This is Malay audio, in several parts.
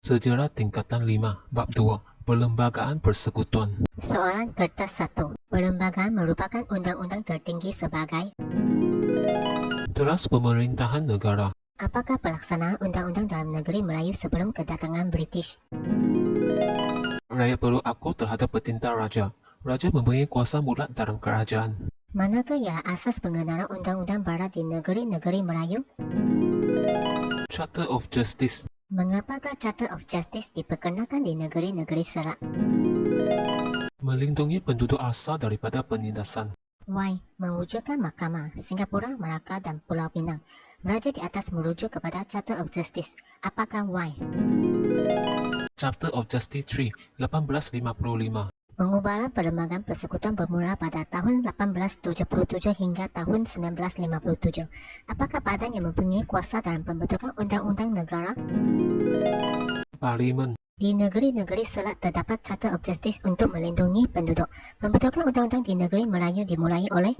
Sejarah Tingkatan 5, Bab 2, Perlembagaan Persekutuan. Soalan kertas 1. Perlembagaan merupakan undang-undang tertinggi sebagai Teras Pemerintahan Negara. apakah pelaksanaan undang-undang dalam negeri Melayu sebelum kedatangan British? Rakyat perlu akur terhadap perintah Raja. Raja mempunyai kuasa mutlak dalam kerajaan. Manakah ialah asas pengenalan undang-undang barat di negeri-negeri Melayu? Charter of Justice. Mengapakah Charter of Justice diperkenalkan di negeri-negeri Selat? Melindungi penduduk asal daripada penindasan. Y. Mewujudkan mahkamah Singapura, Melaka dan Pulau Pinang. Raja di atas merujuk kepada Charter of Justice. Apakah Y? Charter of Justice 3, 1855. Pengubahan perlembagaan persekutuan bermula pada tahun 1877 hingga tahun 1957. Apakah padanya mempunyai kuasa dalam pembentukan undang-undang negara? Parlimen. Di negeri-negeri Selat terdapat Charter of Justice untuk melindungi penduduk. Pembentukan undang-undang di negeri Melayu dimulai oleh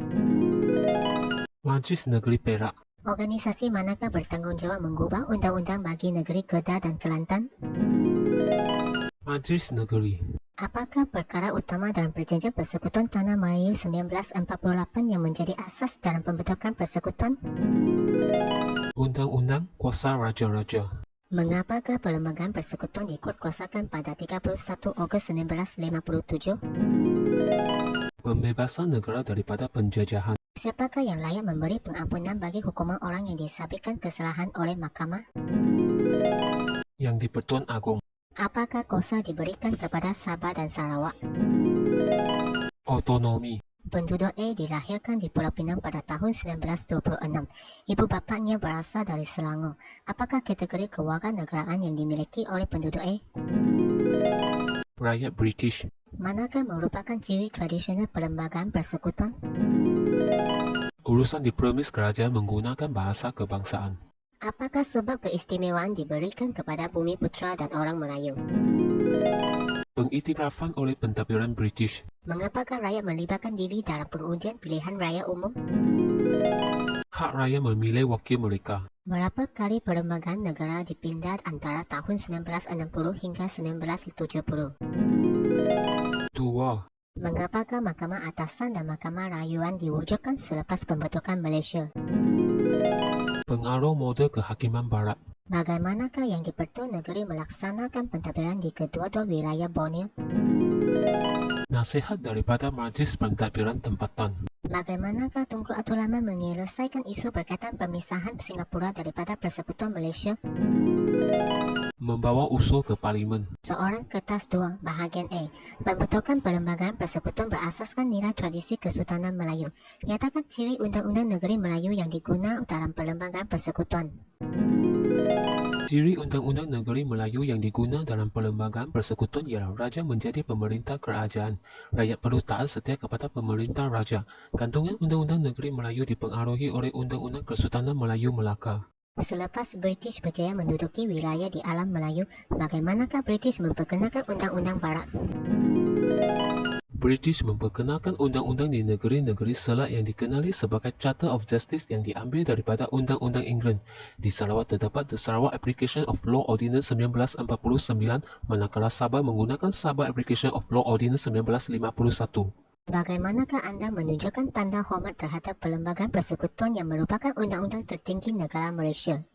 Majlis Negeri Perak. organisasi manakah bertanggungjawab mengubah undang-undang bagi negeri Kedah dan Kelantan? Majlis Negeri. Apakah perkara utama dalam perjanjian persekutuan Tanah Melayu 1948 yang menjadi asas dalam pembentukan persekutuan? Undang-undang Kuasa Raja-Raja. Mengapakah perlembagaan persekutuan dikuatkuasakan pada 31 Ogos 1957? Pembebasan negara daripada penjajahan. Siapakah yang layak memberi pengampunan bagi hukuman orang yang disabitkan kesalahan oleh mahkamah? Yang di-Pertuan Agong. Apakah kuasa diberikan kepada Sabah dan Sarawak? Otonomi. Penduduk A dilahirkan di Pulau Pinang pada tahun 1926. Ibu bapanya berasal dari Selangor. Apakah kategori kewarganegaraan yang dimiliki oleh penduduk A? Rakyat British. Manakah merupakan ciri tradisional perlembagaan persekutuan? Urusan diplomatis kerajaan menggunakan bahasa kebangsaan. Apakah sebab keistimewaan diberikan kepada Bumi Putra dan orang Melayu? Pengiktirafan oleh pentadbiran British. Mengapakah rakyat melibatkan diri dalam pengundian pilihan raya umum? Hak rakyat memilih wakil mereka. Berapa kali perlembagaan negara dipindah antara tahun 1960 hingga 1970? 2. Mengapakah Mahkamah Atasan dan Mahkamah Rayuan diwujudkan selepas pembentukan Malaysia? Pengaruh model kehakiman barat. Bagaimanakah yang di-Pertua Negeri melaksanakan pentadbiran di kedua-dua wilayah Borneo? Nasihat daripada Majlis Pentadbiran Tempatan. Bagaimanakah Tunku Abdul Rahman menyelesaikan isu berkaitan pemisahan Singapura daripada Persekutuan Malaysia? Membawa usul ke Parlimen. Soalan kertas 2, bahagian A. Pembentukan perlembagaan persekutuan berasaskan nilai tradisi Kesultanan Melayu. Nyatakan ciri undang-undang negeri Melayu yang digunakan dalam perlembagaan persekutuan. Ciri Undang-Undang Negeri Melayu yang diguna dalam Perlembagaan Persekutuan ialah Raja menjadi pemerintah kerajaan. Rakyat perlu taat setia kepada pemerintah Raja. Kandungan Undang-Undang Negeri Melayu dipengaruhi oleh Undang-Undang Kesultanan Melayu Melaka. Selepas British berjaya menduduki wilayah di alam Melayu, bagaimanakah British memperkenalkan undang-undang barat? British memperkenalkan undang-undang di negeri-negeri Selat yang dikenali sebagai Charter of Justice yang diambil daripada Undang-Undang England. Di Sarawak terdapat The Sarawak Application of Law Ordinance 1949, manakala Sabah menggunakan Sabah Application of Law Ordinance 1951. Bagaimanakah anda menunjukkan tanda hormat terhadap perlembagaan persekutuan yang merupakan undang-undang tertinggi negara Malaysia?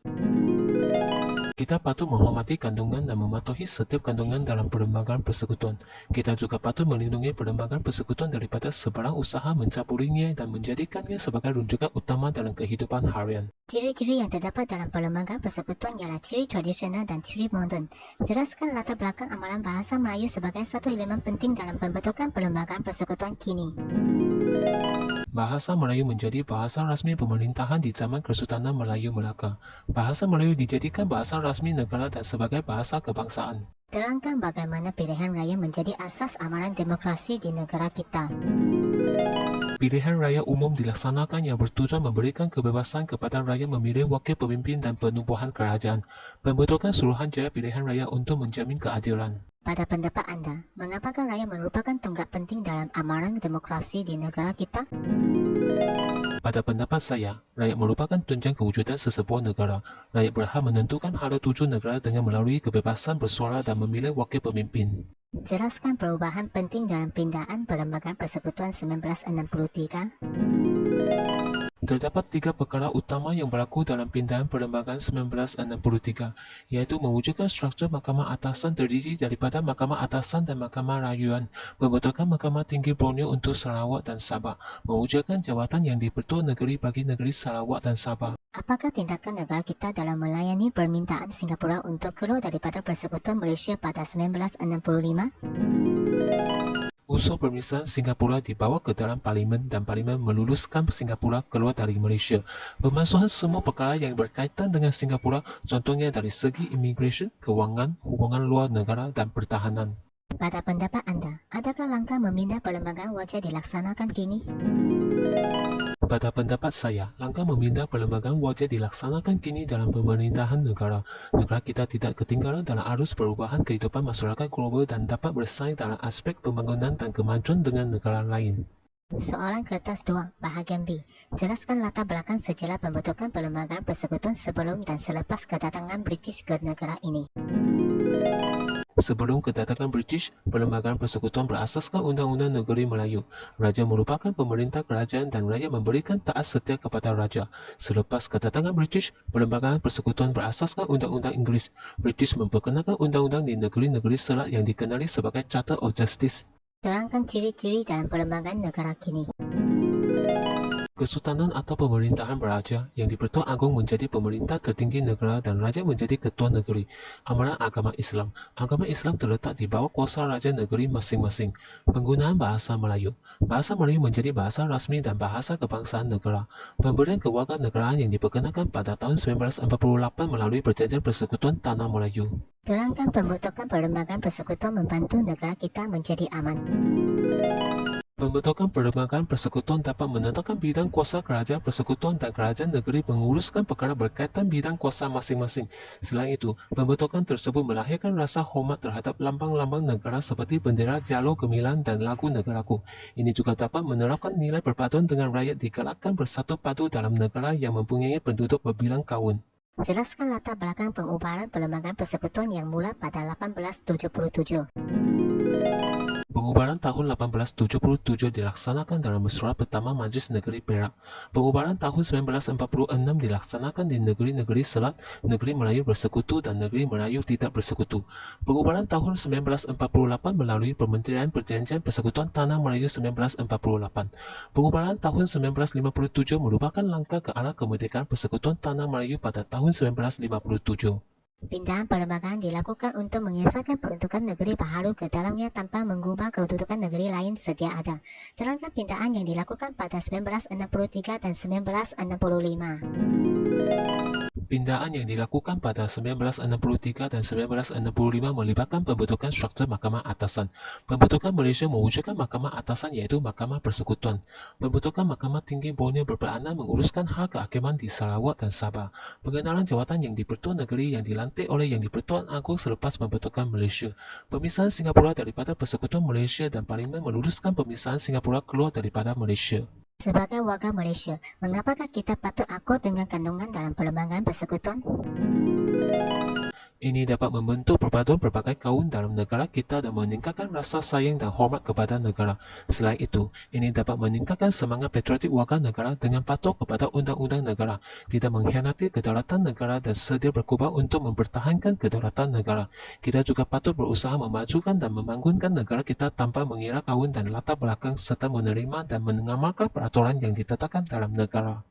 Kita patut menghormati kandungan dan mematuhi setiap kandungan dalam perlembagaan persekutuan. Kita juga patut melindungi perlembagaan persekutuan daripada sebarang usaha mencampurinya dan menjadikannya sebagai rujukan utama dalam kehidupan harian. Ciri-ciri yang terdapat dalam perlembagaan persekutuan ialah ciri tradisional dan ciri moden. Jelaskan latar belakang amalan bahasa Melayu sebagai satu elemen penting dalam pembentukan perlembagaan persekutuan kini. Bahasa Melayu menjadi bahasa rasmi pemerintahan di zaman Kesultanan Melayu Melaka. Bahasa Melayu dijadikan bahasa rasmi negara dan sebagai bahasa kebangsaan. Terangkan bagaimana pilihan raya menjadi asas amalan demokrasi di negara kita. Pilihan raya umum dilaksanakan yang bertujuan memberikan kebebasan kepada rakyat memilih wakil pemimpin dan penubuhan kerajaan. Pembentukan Suruhanjaya Pilihan Raya untuk menjamin keadilan. Pada pendapat anda, mengapakah rakyat merupakan tonggak penting dalam amalan demokrasi di negara kita? Pada pendapat saya, rakyat merupakan tunjang kewujudan sesebuah negara. Rakyat berhak menentukan hala tuju negara dengan melalui kebebasan bersuara dan memilih wakil pemimpin. Jelaskan perubahan penting dalam pindaan Perlembagaan Persekutuan 1963. Terdapat 3 perkara utama yang berlaku dalam pindaan Perlembagaan 1963, iaitu mewujudkan struktur Mahkamah Atasan terdiri daripada Mahkamah Atasan dan Mahkamah Rayuan, pembentukan Mahkamah Tinggi Borneo untuk Sarawak dan Sabah, mewujudkan jawatan yang di-Pertua Negeri bagi negeri Sarawak dan Sabah. Apakah tindakan negara kita dalam melayani permintaan Singapura untuk keluar daripada Persekutuan Malaysia pada 1965? Usul permisahan Singapura dibawa ke dalam Parlimen dan Parlimen meluluskan Singapura keluar dari Malaysia. Pemansuhan semua perkara yang berkaitan dengan Singapura, contohnya dari segi imigresen, kewangan, hubungan luar negara dan pertahanan. Pada pendapat anda, adakah langkah memindah perlembagaan wajib dilaksanakan kini? Pada pendapat saya, langkah memindah perlembagaan wajib dilaksanakan kini dalam pemerintahan negara. Negara kita tidak ketinggalan dalam arus perubahan kehidupan masyarakat global dan dapat bersaing dalam aspek pembangunan dan kemajuan dengan negara lain. Soalan kertas 2, bahagian B. Jelaskan latar belakang sejarah pembentukan Perlembagaan Persekutuan sebelum dan selepas kedatangan British ke negara ini. Sebelum kedatangan British, Perlembagaan Persekutuan berasaskan Undang-Undang Negeri Melayu. Raja merupakan pemerintah kerajaan dan rakyat memberikan taat setia kepada raja. Selepas kedatangan British, Perlembagaan Persekutuan berasaskan Undang-Undang Inggeris. British memperkenalkan undang-undang di negeri-negeri Selat yang dikenali sebagai Charter of Justice. Terangkan ciri-ciri dalam perlembagaan negara kini. Kesultanan atau pemerintahan beraja yang di-Pertua Agong menjadi pemerintah tertinggi negara dan raja menjadi ketua negeri. Amaran agama Islam. Agama Islam terletak di bawah kuasa raja negeri masing-masing. Penggunaan bahasa Melayu. Bahasa Melayu menjadi bahasa rasmi dan bahasa kebangsaan negara. Pemberian kewarganegaraan yang diperkenalkan pada tahun 1948 melalui Perjanjian Persekutuan Tanah Melayu. Terangkan pembentukan Perlembagaan Persekutuan membantu negara kita menjadi aman. Pembentukan Perlembagaan Persekutuan dapat menentukan bidang kuasa kerajaan persekutuan dan kerajaan negeri menguruskan perkara berkaitan bidang kuasa masing-masing. Selain itu, pembentukan tersebut melahirkan rasa hormat terhadap lambang-lambang negara seperti bendera, jalur gemilang dan lagu negaraku. Ini juga dapat menerapkan nilai perpaduan dengan rakyat digalakkan bersatu padu dalam negara yang mempunyai penduduk berbilang kaum. Jelaskan latar belakang pengubahan Perlembagaan Persekutuan yang mula pada 1877. Pengubahan tahun 1877 dilaksanakan dalam mesyuarat pertama Majlis Negeri Perak. Pengubahan tahun 1946 dilaksanakan di negeri-negeri Selat, Negeri Melayu Bersekutu dan Negeri Melayu Tidak Bersekutu. Pengubahan tahun 1948 melalui Kementerian Perjanjian Persekutuan Tanah Melayu 1948. Pengubahan tahun 1957 merupakan langkah ke arah kemerdekaan Persekutuan Tanah Melayu pada tahun 1957. Pindahan perlembagaan dilakukan untuk menyesuaikan peruntukan negeri baharu ke dalamnya tanpa mengubah kedudukan negeri lain sedia ada. Terangkan pindahan yang dilakukan pada 1963 dan 1965. Pindahan yang dilakukan pada 1963 dan 1965 melibatkan pembentukan struktur Mahkamah Atasan. Pembentukan Malaysia mewujudkan Mahkamah Atasan iaitu Mahkamah Persekutuan. Pembentukan Mahkamah Tinggi Borneo berperanan menguruskan hal kehakiman di Sarawak dan Sabah. Pengenalan jawatan yang di-Pertua Negeri yang dilantik oleh Yang di-Pertuan Agong selepas pembentukan Malaysia. Pemisahan Singapura daripada Persekutuan Malaysia dan Parlimen meluruskan pemisahan Singapura keluar daripada Malaysia. Sebagai warga Malaysia, mengapakah kita patut akur dengan kandungan dalam Perlembagaan Persekutuan? Ini dapat membentuk perpaduan berbagai kaum dalam negara kita dan meningkatkan rasa sayang dan hormat kepada negara. Selain itu, ini dapat meningkatkan semangat patriotik warga negara dengan patuh kepada undang-undang negara, tidak mengkhianati kedaulatan negara dan sedia berkorban untuk mempertahankan kedaulatan negara. Kita juga patut berusaha memajukan dan membangunkan negara kita tanpa mengira kaum dan latar belakang serta menerima dan mengamalkan peraturan yang ditetapkan dalam negara.